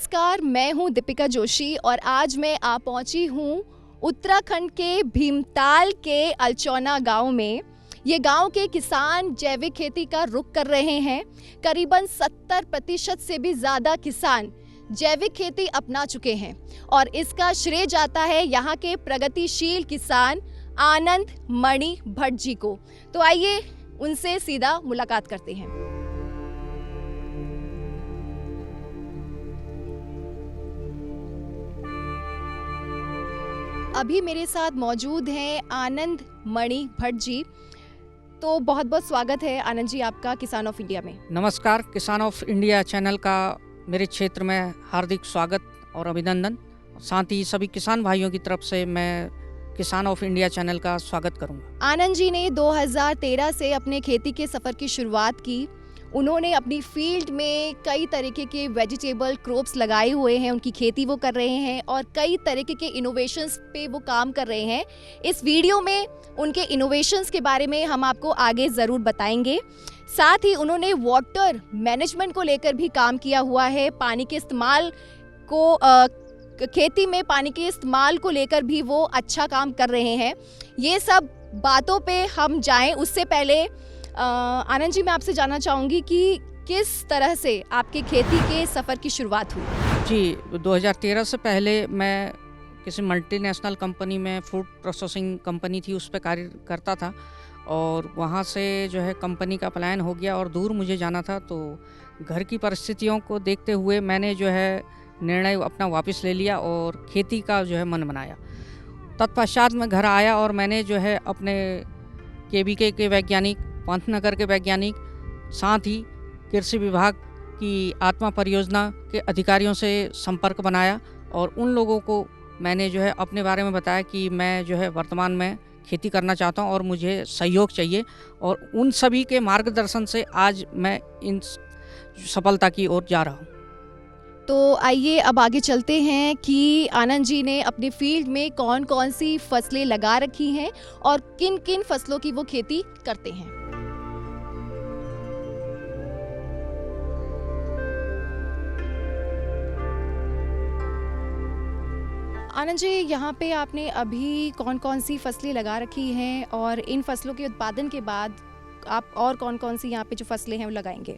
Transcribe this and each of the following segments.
नमस्कार, मैं हूं दीपिका जोशी और आज मैं आ पहुंची हूं उत्तराखंड के भीमताल के अलचौना गांव में। ये गांव के किसान जैविक खेती का रुख कर रहे हैं। करीबन 70% से भी ज़्यादा किसान जैविक खेती अपना चुके हैं और इसका श्रेय जाता है यहाँ के प्रगतिशील किसान आनंद मणि भट्ट जी को। तो आइए उनसे सीधा मुलाकात करते हैं। अभी मेरे साथ मौजूद हैं आनंद मणि भट्ट जी। तो बहुत बहुत स्वागत है आनंद जी आपका किसान ऑफ इंडिया में। नमस्कार, किसान ऑफ इंडिया चैनल का मेरे क्षेत्र में हार्दिक स्वागत और अभिनंदन। साथ ही सभी किसान भाइयों की तरफ से मैं किसान ऑफ इंडिया चैनल का स्वागत करूंगा। आनंद जी ने 2013 से अपने खेती के सफ़र की शुरुआत की। उन्होंने अपनी फील्ड में कई तरीके के वेजिटेबल क्रॉप्स लगाए हुए हैं, उनकी खेती वो कर रहे हैं और कई तरीके के इनोवेशंस पे वो काम कर रहे हैं। इस वीडियो में उनके इनोवेशंस के बारे में हम आपको आगे ज़रूर बताएंगे। साथ ही उन्होंने वाटर मैनेजमेंट को लेकर भी काम किया हुआ है। पानी के इस्तेमाल को खेती में पानी के इस्तेमाल को लेकर भी वो अच्छा काम कर रहे हैं। ये सब बातों पे हम जाएं उससे पहले आनंद जी मैं आपसे जानना चाहूँगी कि किस तरह से आपके खेती के सफ़र की शुरुआत हुई? जी, 2013 से पहले मैं किसी मल्टीनेशनल कंपनी में फूड प्रोसेसिंग कंपनी थी, उस पर कार्य करता था और वहाँ से जो है कंपनी का पलायन हो गया और दूर मुझे जाना था। तो घर की परिस्थितियों को देखते हुए मैंने जो है निर्णय अपना वापस ले लिया और खेती का जो है मन बनाया। तत्पश्चात मैं घर आया और मैंने जो है अपने KVK के वैज्ञानिक, पंतनगर के वैज्ञानिक, साथ ही कृषि विभाग की आत्मा परियोजना के अधिकारियों से संपर्क बनाया और उन लोगों को मैंने जो है अपने बारे में बताया कि मैं जो है वर्तमान में खेती करना चाहता हूं और मुझे सहयोग चाहिए। और उन सभी के मार्गदर्शन से आज मैं इन सफलता की ओर जा रहा हूं। तो आइए अब आगे चलते हैं कि आनंद जी ने अपनी फील्ड में कौन कौन सी फसलें लगा रखी हैं और किन किन फसलों की वो खेती करते हैं। आनंद जी, यहाँ पे आपने अभी कौन कौन सी फसलें लगा रखी हैं और इन फसलों के उत्पादन के बाद आप और कौन कौन सी यहाँ पे जो फसलें हैं वो लगाएंगे?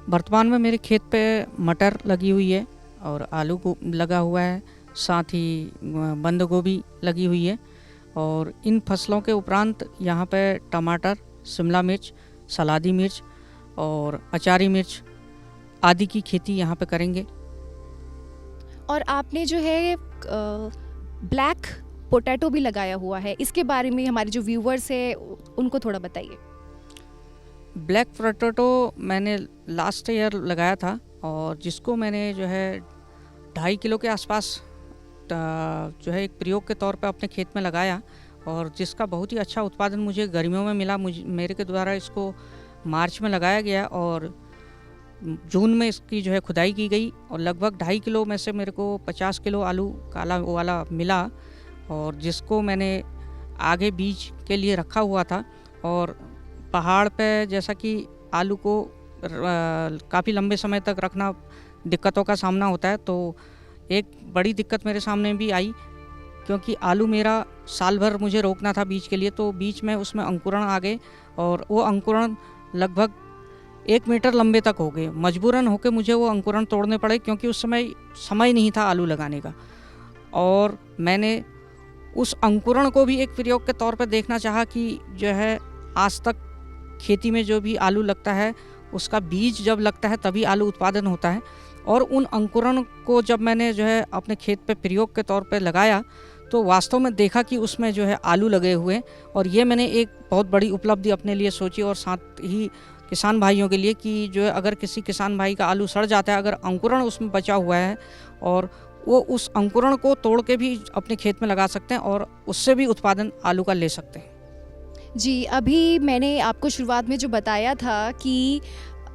वर्तमान में मेरे खेत पे मटर लगी हुई है और आलू को लगा हुआ है, साथ ही बंद गोभी लगी हुई है। और इन फसलों के उपरांत यहाँ पे टमाटर, शिमला मिर्च, सलादी मिर्च और अचारी मिर्च आदि की खेती यहाँ पे करेंगे। और आपने जो है ब्लैक पोटैटो भी लगाया हुआ है, इसके बारे में हमारे जो व्यूवर्स हैं उनको थोड़ा बताइए। ब्लैक पोटैटो मैंने लास्ट ईयर लगाया था और जिसको मैंने जो है 2.5 किलो के आसपास जो है एक प्रयोग के तौर पे अपने खेत में लगाया और जिसका बहुत ही अच्छा उत्पादन मुझे गर्मियों में मिला। मेरे के द्वारा इसको मार्च में लगाया गया और जून में इसकी जो है खुदाई की गई और लगभग 2.5 किलो में से मेरे को 50 किलो आलू काला वाला मिला और जिसको मैंने आगे बीज के लिए रखा हुआ था। और पहाड़ पे जैसा कि आलू को काफ़ी लंबे समय तक रखना दिक्कतों का सामना होता है, तो एक बड़ी दिक्कत मेरे सामने भी आई क्योंकि आलू मेरा साल भर मुझे रोकना था बीज के लिए। तो बीच में उसमें अंकुरण आ गए और वो अंकुरण लगभग 1 मीटर लंबे तक हो गए। मजबूरन होकर मुझे वो अंकुरण तोड़ने पड़े क्योंकि उस समय नहीं था आलू लगाने का। और मैंने उस अंकुरण को भी एक प्रयोग के तौर पर देखना चाहा कि जो है आज तक खेती में जो भी आलू लगता है उसका बीज जब लगता है तभी आलू उत्पादन होता है। और उन अंकुरण को जब मैंने जो है अपने खेत पे प्रयोग के तौर पे लगाया तो वास्तव में देखा कि उसमें जो है आलू लगे हुए। और ये मैंने एक बहुत बड़ी उपलब्धि अपने लिए सोची और साथ ही किसान भाइयों के लिए कि जो है अगर किसी किसान भाई का आलू सड़ जाता है, अगर अंकुरण उसमें बचा हुआ है और वो उस अंकुरण को तोड़ के भी अपने खेत में लगा सकते हैं और उससे भी उत्पादन आलू का ले सकते हैं। जी, अभी मैंने आपको शुरुआत में जो बताया था कि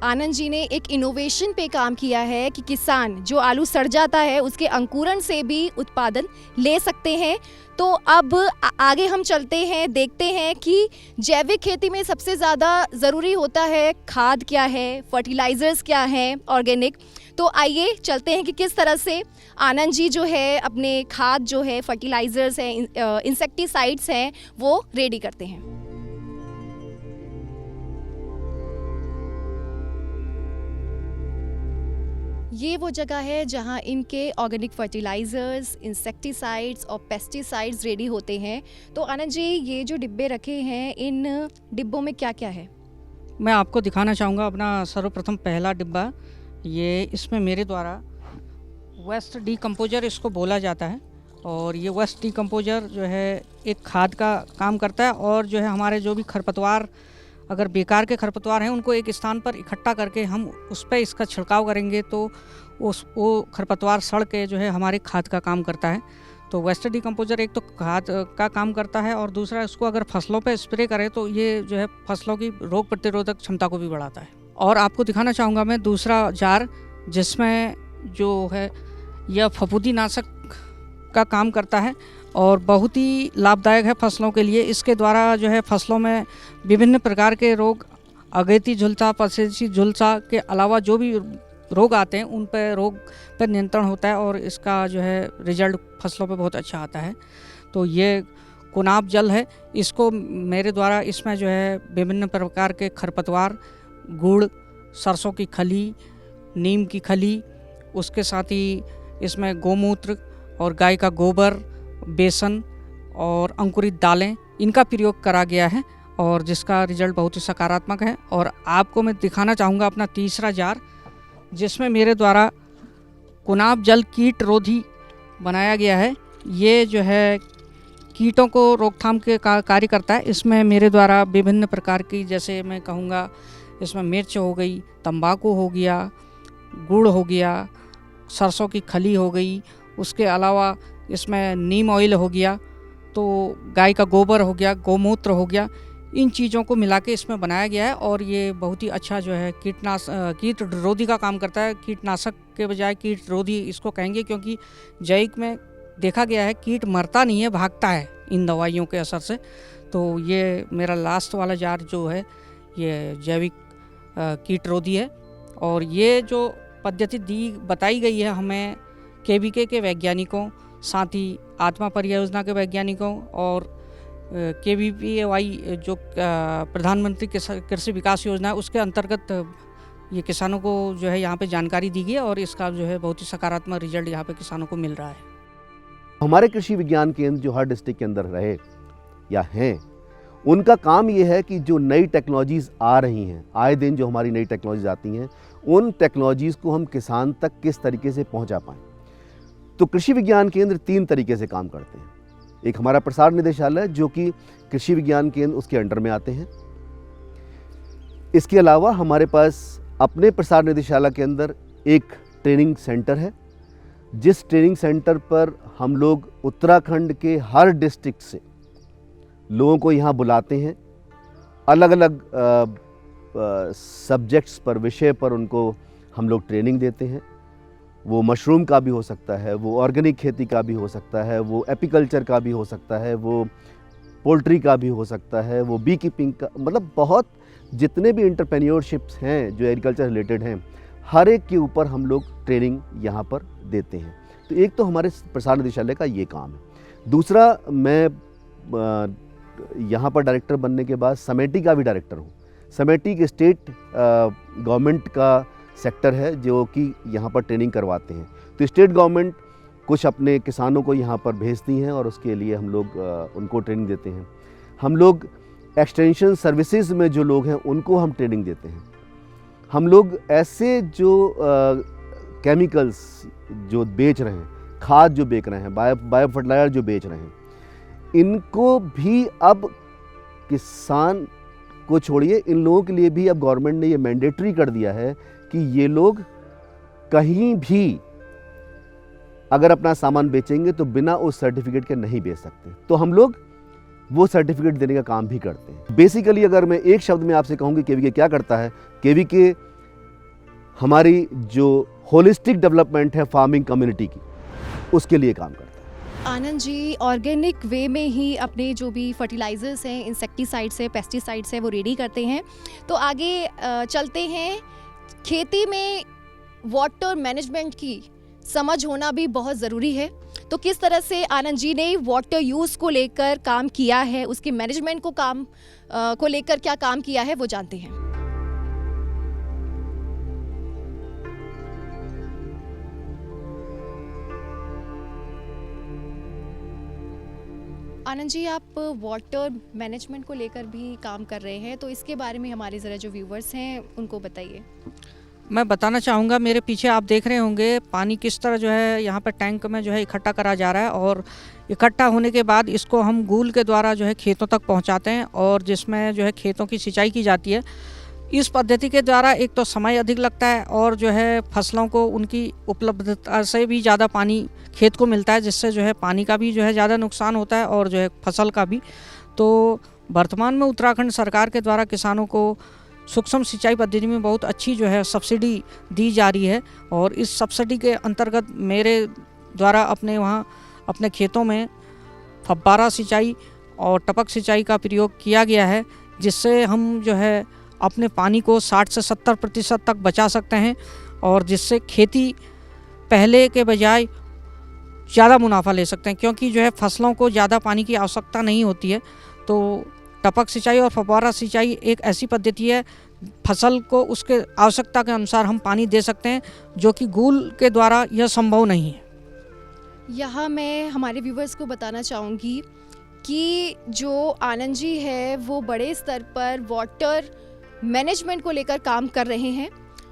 आनंद जी ने एक इनोवेशन पे काम किया है कि किसान जो आलू सड़ जाता है उसके अंकुरण से भी उत्पादन ले सकते हैं। तो अब आगे हम चलते हैं, देखते हैं कि जैविक खेती में सबसे ज़्यादा ज़रूरी होता है खाद क्या है, फर्टिलाइज़र्स क्या है, ऑर्गेनिक। तो आइए चलते हैं कि किस तरह से आनंद जी जो है अपने खाद जो है फर्टिलाइज़र्स हैं, इंसेक्टिसाइड्स हैं, वो रेडी करते हैं। ये वो जगह है जहाँ इनके ऑर्गेनिक फर्टिलाइज़र्स, इंसेक्टिसाइड्स और पेस्टिसाइड्स रेडी होते हैं। तो आनंद जी, ये जो डिब्बे रखे हैं, इन डिब्बों में क्या क्या है? मैं आपको दिखाना चाहूँगा अपना सर्वप्रथम पहला डिब्बा। ये इसमें मेरे द्वारा वेस्ट डीकम्पोजर इसको बोला जाता है, और ये वेस्ट डीकम्पोजर जो है एक खाद का काम करता है, और जो है हमारे जो भी खरपतवार, अगर बेकार के खरपतवार हैं, उनको एक स्थान पर इकट्ठा करके हम उस पर इसका छिड़काव करेंगे तो वो खरपतवार सड़ के जो है हमारे खाद का काम करता है। तो वेस्ट डीकम्पोजर एक तो खाद का काम करता है, और दूसरा इसको अगर फसलों पे स्प्रे करें तो ये जो है फसलों की रोग प्रतिरोधक क्षमता को भी बढ़ाता है। और आपको दिखाना चाहूँगा मैं दूसरा जार, जिसमें जो है यह फफूंदीनाशक का काम करता है और बहुत ही लाभदायक है फसलों के लिए। इसके द्वारा जो है फसलों में विभिन्न प्रकार के रोग, अगेती झुलसा, पसेसी झुलसा के अलावा जो भी रोग आते हैं उन पर रोग पर नियंत्रण होता है, और इसका जो है रिजल्ट फसलों पे बहुत अच्छा आता है। तो ये कुनाब जल है, इसको मेरे द्वारा इसमें जो है विभिन्न प्रकार के खरपतवार, गुड़, सरसों की खली, नीम की खली, उसके साथ ही इसमें गोमूत्र और गाय का गोबर, बेसन और अंकुरित दालें, इनका प्रयोग करा गया है, और जिसका रिजल्ट बहुत ही सकारात्मक है। और आपको मैं दिखाना चाहूँगा अपना तीसरा जार, जिसमें मेरे द्वारा कुनाब जल कीट रोधी बनाया गया है। ये जो है कीटों को रोकथाम के कार्य करता है। इसमें मेरे द्वारा विभिन्न प्रकार की, जैसे मैं कहूँगा इसमें मिर्च हो गई, तंबाकू हो गया, गुड़ हो गया, सरसों की खली हो गई, उसके अलावा इसमें नीम ऑयल हो गया, तो गाय का गोबर हो गया, गोमूत्र हो गया, इन चीज़ों को मिला के इसमें बनाया गया है। और ये बहुत ही अच्छा जो है कीट रोधी का काम करता है। कीटनाशक के बजाय कीट रोधी इसको कहेंगे, क्योंकि जैविक में देखा गया है कीट मरता नहीं है, भागता है इन दवाइयों के असर से। तो ये मेरा लास्ट वाला जार जो है ये जैविक कीट रोधी है। और ये जो पद्धति बताई गई है हमें KVK के वैज्ञानिकों, साथ ही आत्मा परियोजना के वैज्ञानिकों, और KVPAY जो प्रधानमंत्री कृषि विकास योजना है, उसके अंतर्गत ये किसानों को जो है यहाँ पे जानकारी दी गई है, और इसका जो है बहुत ही सकारात्मक रिजल्ट यहाँ पे किसानों को मिल रहा है। हमारे कृषि विज्ञान केंद्र जो हर डिस्ट्रिक्ट के अंदर रहे या हैं, उनका काम ये है कि जो नई टेक्नोलॉजीज़ आ रही हैं, आए दिन जो हमारी नई टेक्नोलॉजीज़ आती हैं, उन टेक्नोलॉजीज़ को हम किसान तक किस तरीके से पहुंचा पाएँ। तो कृषि विज्ञान केंद्र 3 तरीके से काम करते हैं। एक हमारा प्रसार निदेशालय, जो कि कृषि विज्ञान केंद्र उसके अंडर में आते हैं। इसके अलावा हमारे पास अपने प्रसार निदेशालय के अंदर एक ट्रेनिंग सेंटर है, जिस ट्रेनिंग सेंटर पर हम लोग उत्तराखंड के हर डिस्ट्रिक्ट से लोगों को यहाँ बुलाते हैं। अलग अलग सब्जेक्ट्स पर, विषय पर उनको हम लोग ट्रेनिंग देते हैं। वो मशरूम का भी हो सकता है, वो ऑर्गेनिक खेती का भी हो सकता है, वो एपीकल्चर का भी हो सकता है, वो पोल्ट्री का भी हो सकता है, वो बी कीपिंग का, मतलब बहुत जितने भी एंटरप्रेन्योरशिप्स हैं जो एग्रीकल्चर रिलेटेड हैं, हर एक के ऊपर हम लोग ट्रेनिंग यहाँ पर देते हैं। तो एक तो हमारे प्रसार निदेशालय का ये काम है। दूसरा, मैं यहाँ पर डायरेक्टर बनने के बाद समेटी का भी डायरेक्टर हूँ। समेटी के स्टेट गवर्नमेंट का सेक्टर है जो कि यहाँ पर ट्रेनिंग करवाते हैं। तो स्टेट गवर्नमेंट कुछ अपने किसानों को यहाँ पर भेजती हैं, और उसके लिए हम लोग उनको ट्रेनिंग देते हैं। हम लोग एक्सटेंशन सर्विसेज में जो लोग हैं उनको हम ट्रेनिंग देते हैं। हम लोग ऐसे जो केमिकल्स जो बेच रहे हैं, खाद जो बेच रहे हैं, बायो फर्टिलाइजर जो बेच रहे हैं, इनको भी अब किसान को छोड़िए, इन लोगों के लिए भी अब गवर्नमेंट ने ये मैंडेटरी कर दिया है कि ये लोग कहीं भी अगर अपना सामान बेचेंगे तो बिना उस सर्टिफिकेट के नहीं बेच सकते। तो हम लोग वो सर्टिफिकेट देने का काम भी करते हैं। बेसिकली अगर मैं एक शब्द में आपसे कहूँ कि KVK क्या करता है, KVK हमारी जो होलिस्टिक डेवलपमेंट है फार्मिंग कम्युनिटी की, उसके लिए काम करता है। आनंद जी, ऑर्गेनिक वे में ही अपने जो भी फर्टिलाइजर्स हैं, इंसेक्टिसाइड्स हैं, पेस्टिसाइड्स हैं, वो रेडी करते हैं। तो आगे चलते हैं। खेती में वाटर मैनेजमेंट की समझ होना भी बहुत ज़रूरी है। तो किस तरह से आनंद जी ने वाटर यूज़ को लेकर काम किया है, उसके मैनेजमेंट को लेकर क्या काम किया है, वो जानते हैं। आनंद जी, आप वाटर मैनेजमेंट को लेकर भी काम कर रहे हैं, तो इसके बारे में हमारे ज़रा जो व्यूवर्स हैं उनको बताइए। मैं बताना चाहूँगा, मेरे पीछे आप देख रहे होंगे पानी किस तरह जो है यहाँ पर टैंक में जो है इकट्ठा करा जा रहा है, और इकट्ठा होने के बाद इसको हम गूल के द्वारा जो है खेतों तक पहुँचाते हैं, और जिसमें जो है खेतों की सिंचाई की जाती है। इस पद्धति के द्वारा एक तो समय अधिक लगता है, और जो है फसलों को उनकी उपलब्धता से भी ज़्यादा पानी खेत को मिलता है, जिससे जो है पानी का भी जो है ज़्यादा नुकसान होता है और जो है फसल का भी। तो वर्तमान में उत्तराखंड सरकार के द्वारा किसानों को सूक्ष्म सिंचाई पद्धति में बहुत अच्छी जो है सब्सिडी दी जा रही है, और इस सब्सिडी के अंतर्गत मेरे द्वारा अपने खेतों में फव्वारा सिंचाई और टपक सिंचाई का प्रयोग किया गया है, जिससे हम जो है अपने पानी को 60 से 70% तक बचा सकते हैं, और जिससे खेती पहले के बजाय ज़्यादा मुनाफा ले सकते हैं, क्योंकि जो है फसलों को ज़्यादा पानी की आवश्यकता नहीं होती है। तो टपक सिंचाई और फव्वारा सिंचाई एक ऐसी पद्धति है, फसल को उसके आवश्यकता के अनुसार हम पानी दे सकते हैं, जो कि गूल के द्वारा यह संभव नहीं है। यहाँ मैं हमारे व्यूवर्स को बताना चाहूँगी कि जो आनंद जी है वो बड़े स्तर पर वाटर मैनेजमेंट को लेकर काम कर रहे हैं,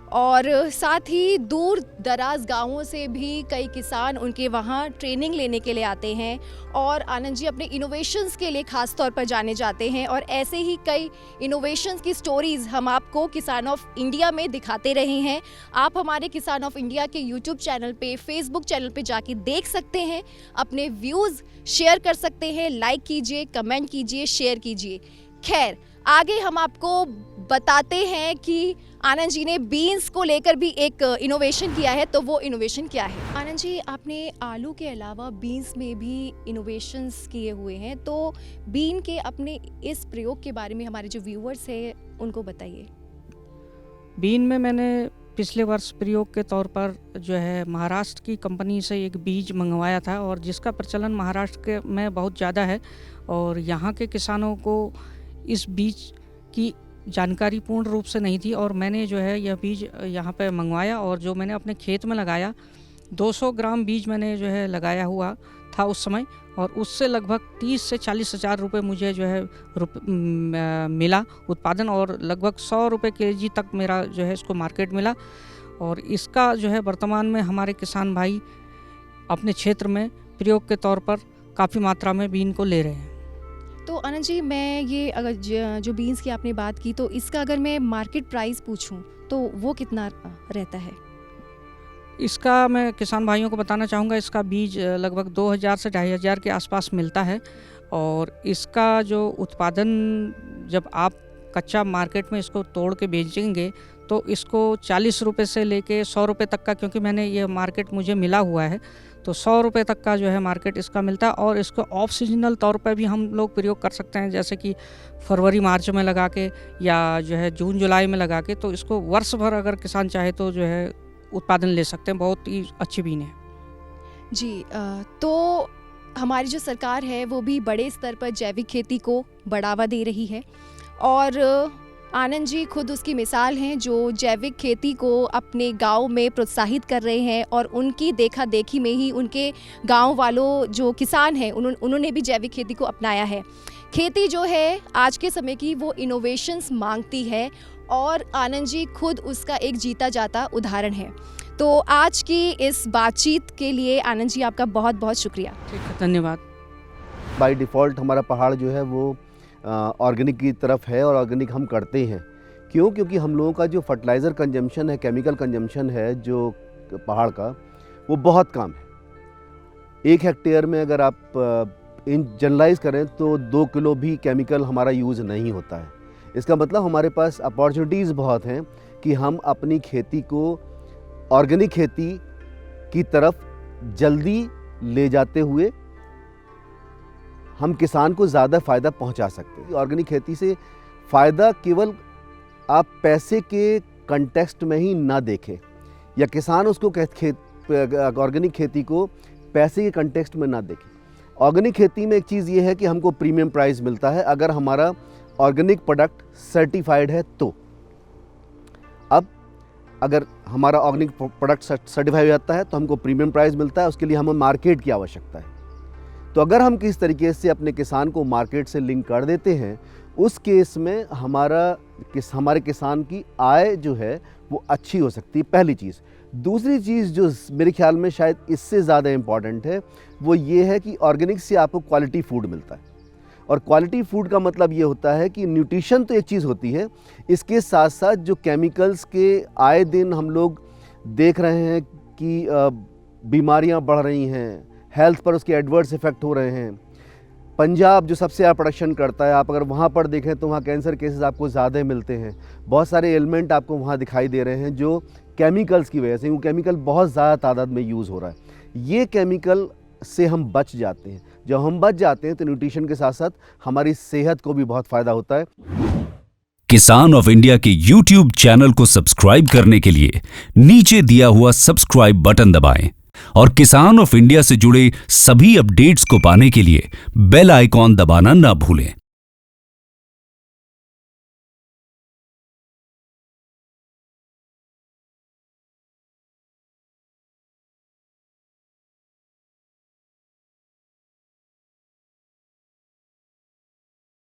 और साथ ही दूर दराज गांवों से भी कई किसान उनके वहाँ ट्रेनिंग लेने के लिए आते हैं, और आनंद जी अपने इनोवेशंस के लिए ख़ास तौर पर जाने जाते हैं, और ऐसे ही कई इनोवेशंस की स्टोरीज़ हम आपको किसान ऑफ इंडिया में दिखाते रहे हैं। आप हमारे किसान ऑफ इंडिया के यूट्यूब चैनल पे, फेसबुक चैनल पे जाके देख सकते हैं, अपने व्यूज़ शेयर कर सकते हैं, लाइक कीजिए, कमेंट कीजिए, शेयर कीजिए। खैर, आगे हम आपको बताते हैं कि आनंद जी ने बीन्स को लेकर भी एक इनोवेशन किया है, तो वो इनोवेशन क्या है। आनंद जी, आपने आलू के अलावा बीन्स में भी इनोवेशंस किए हुए हैं, तो बीन के अपने इस प्रयोग के बारे में हमारे जो व्यूअर्स हैं उनको बताइए। बीन में मैंने पिछले वर्ष प्रयोग के तौर पर जो है महाराष्ट्र की कंपनी से एक बीज मंगवाया था, और जिसका प्रचलन महाराष्ट्र में बहुत ज़्यादा है, और यहाँ के किसानों को इस बीज की जानकारी पूर्ण रूप से नहीं थी, और मैंने जो है यह बीज यहाँ पे मंगवाया, और जो मैंने अपने खेत में लगाया 200 ग्राम बीज मैंने जो है लगाया हुआ था उस समय, और उससे लगभग 30 से 40 हज़ार रुपये मुझे जो है मिला उत्पादन, और लगभग 100 रुपये kg तक मेरा जो है इसको मार्केट मिला। और इसका जो है वर्तमान में हमारे किसान भाई अपने क्षेत्र में प्रयोग के तौर पर काफ़ी मात्रा में बीन को ले रहे हैं। तो आनंद जी, मैं ये अगर जो बीन्स की आपने बात की, तो इसका अगर मैं मार्केट प्राइस पूछूं तो वो कितना रहता है? इसका मैं किसान भाइयों को बताना चाहूँगा, इसका बीज लगभग 2000 से 2500 के आसपास मिलता है, और इसका जो उत्पादन जब आप कच्चा मार्केट में इसको तोड़ के बेचेंगे तो इसको 40 रुपये से लेके 100 रुपये तक का, क्योंकि मैंने ये मार्केट मुझे मिला हुआ है, तो 100 रुपये तक का जो है मार्केट इसका मिलता है। और इसको ऑफ सीजनल तौर पर भी हम लोग प्रयोग कर सकते हैं, जैसे कि फरवरी मार्च में लगा के, या जो है जून जुलाई में लगा के, तो इसको वर्ष भर अगर किसान चाहे तो जो है उत्पादन ले सकते हैं। बहुत ही अच्छी बीन है जी। तो हमारी जो सरकार है वो भी बड़े स्तर पर जैविक खेती को बढ़ावा दे रही है, और आनंद जी खुद उसकी मिसाल हैं, जो जैविक खेती को अपने गांव में प्रोत्साहित कर रहे हैं, और उनकी देखा देखी में ही उनके गांव वालों जो किसान हैं उन्होंने भी जैविक खेती को अपनाया है। खेती जो है आज के समय की वो इनोवेशंस मांगती है, और आनंद जी खुद उसका एक जीता जाता उदाहरण है। तो आज की इस बातचीत के लिए आनंद जी आपका बहुत बहुत शुक्रिया। ठीक है, धन्यवाद। बाय डिफ़ॉल्ट हमारा पहाड़ जो है वो ऑर्गेनिक की तरफ है, और ऑर्गेनिक हम करते हैं। क्यों? क्योंकि हम लोगों का जो फर्टिलाइज़र कंजम्पशन है, केमिकल कंजम्पशन है जो पहाड़ का, वो बहुत कम है। 1 हेक्टेयर में अगर आप इन जनरलाइज करें तो 2 किलो भी केमिकल हमारा यूज़ नहीं होता है। इसका मतलब हमारे पास अपॉर्चुनिटीज़ बहुत हैं कि हम अपनी खेती को ऑर्गेनिक खेती की तरफ जल्दी ले जाते हुए हम किसान को ज़्यादा फ़ायदा पहुंचा सकते हैं। ऑर्गेनिक खेती से फ़ायदा केवल आप पैसे के कंटेक्स्ट में ही ना देखें, या किसान उसको ऑर्गेनिक खेती को पैसे के कंटेक्स्ट में ना देखें। ऑर्गेनिक खेती में एक चीज़ ये है कि हमको प्रीमियम प्राइस मिलता है अगर हमारा ऑर्गेनिक प्रोडक्ट सर्टिफाइड है तो। अब अगर हमारा ऑर्गेनिक प्रोडक्ट सर्टिफाइड हो जाता है तो हमको प्रीमियम प्राइस मिलता है, उसके लिए हमें मार्केट की आवश्यकता है। तो अगर हम किस तरीके से अपने किसान को मार्केट से लिंक कर देते हैं, उस केस में हमारे किसान की आय जो है वो अच्छी हो सकती है, पहली चीज़। दूसरी चीज़ जो मेरे ख्याल में शायद इससे ज़्यादा इम्पॉर्टेंट है वो ये है कि ऑर्गेनिक से आपको क्वालिटी फूड मिलता है। और क्वालिटी फूड का मतलब ये होता है कि न्यूट्रिशन तो एक चीज़ होती है, इसके साथ साथ जो केमिकल्स के आए दिन हम लोग देख रहे हैं कि बीमारियां बढ़ रही हैं, हेल्थ पर उसके एडवर्स इफ़ेक्ट हो रहे हैं। पंजाब जो सबसे ज़्यादा प्रोडक्शन करता है, आप अगर वहाँ पर देखें तो वहाँ कैंसर केसेस आपको ज़्यादा मिलते हैं। बहुत सारे एलिमेंट आपको वहाँ दिखाई दे रहे हैं जो केमिकल्स की वजह से, वो केमिकल बहुत ज़्यादा तादाद में यूज़ हो रहा है। ये केमिकल से हम बच जाते हैं। जब हम बच जाते हैं तो न्यूट्रिशन के साथ साथ हमारी सेहत को भी बहुत फ़ायदा होता है। किसान ऑफ इंडिया के YouTube चैनल को सब्सक्राइब करने के लिए नीचे दिया हुआ सब्सक्राइब बटन दबाएं और किसान ऑफ इंडिया से जुड़े सभी अपडेट्स को पाने के लिए बेल आइकॉन दबाना ना भूलें।